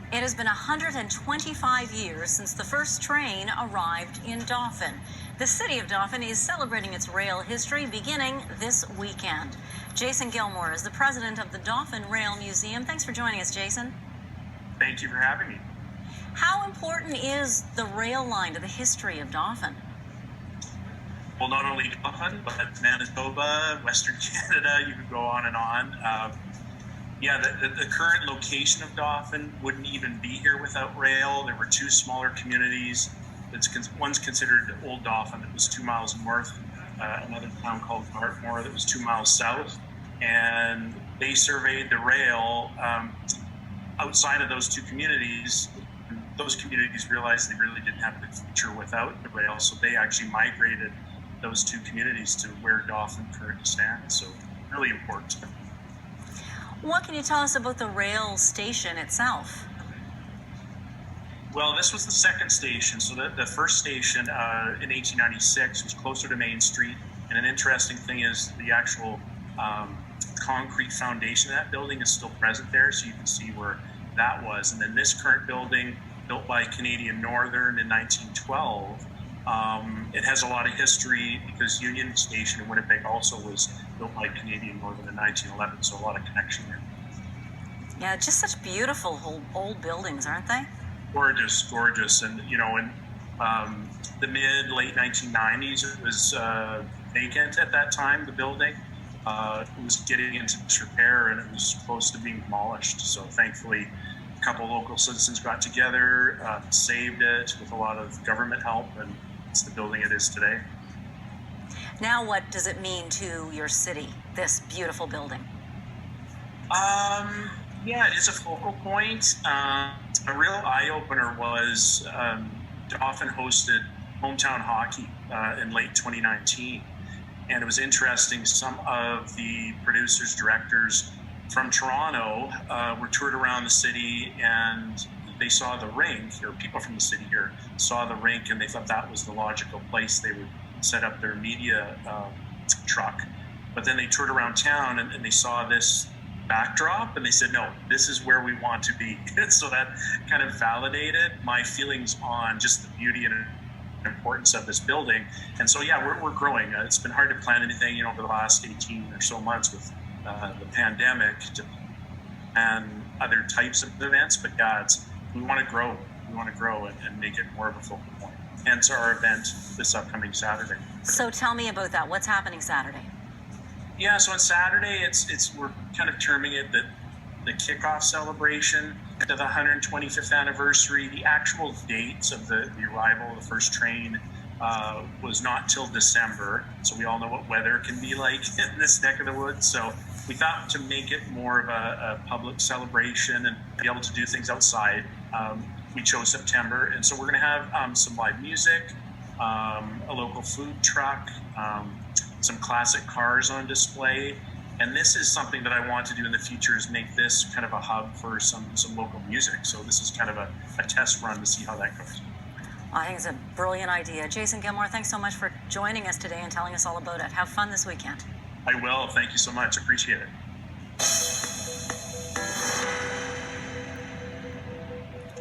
It has been 125 years since the first train arrived in Dauphin. The city of Dauphin is celebrating its rail history beginning this weekend. Jason Gilmore is the president of the Dauphin Rail Museum. Thanks for joining us, Jason. Thank you for having me. How important is the rail line to the history of Dauphin? Well, not only Dauphin, but Manitoba, Western Canada, you could go on and on. The current location of Dauphin wouldn't even be here without rail. There were two smaller communities. One's considered Old Dauphin, that was 2 miles north, another town called Dartmoor that was 2 miles south, and they surveyed the rail outside of those two communities. Those communities realized they really didn't have the future without the rail, so they actually migrated those two communities to where Dauphin currently stands. So really important. What can you tell us about the rail station itself? Well, this was the second station. So the first station in 1896 was closer to Main Street. And an interesting thing is the actual concrete foundation of that building is still present there. So you can see where that was. And then this current building, built by Canadian Northern in 1912, it has a lot of history because Union Station in Winnipeg also was built by Canadian Northern in 1911, so a lot of connection there. Yeah, just such beautiful old buildings, aren't they? Gorgeous. And, you know, in the late 1990s, it was vacant at that time, the building. It was getting into disrepair and it was close to being demolished. So thankfully, a couple local citizens got together, saved it with a lot of government help, and it's the building it is today. Now, what does it mean to your city, this beautiful building? It is a focal point. A real eye-opener was Dauphin hosted hometown hockey in late 2019. And it was interesting, some of the producers, directors from Toronto were toured around the city, and they saw the rink, or people from the city here saw the rink, and they thought that was the logical place they would set up their media truck. But then they toured around town and they saw this backdrop and they said, no, this is where we want to be. So that kind of validated my feelings on just the beauty and importance of this building. And so, we're growing. It's been hard to plan anything, over the last 18 or so months with the pandemic and other types of events. But we want to grow. We want to grow and make it more of a focal point. Hence our event this upcoming Saturday. So tell me about that. What's happening Saturday? Yeah, so on Saturday, we're kind of terming it the kickoff celebration to the 125th anniversary. The actual dates of the arrival of the first train was not till December. So we all know what weather can be like in this neck of the woods. So we thought to make it more of a public celebration and be able to do things outside, we chose September. And so we're going to have some live music, a local food truck, some classic cars on display. And this is something that I want to do in the future, is make this kind of a hub for some local music. So this is kind of a test run to see how that goes. I think it's a brilliant idea. Jason Gilmore, thanks so much for joining us today and telling us all about it. Have fun this weekend. I will. Thank you so much. Appreciate it.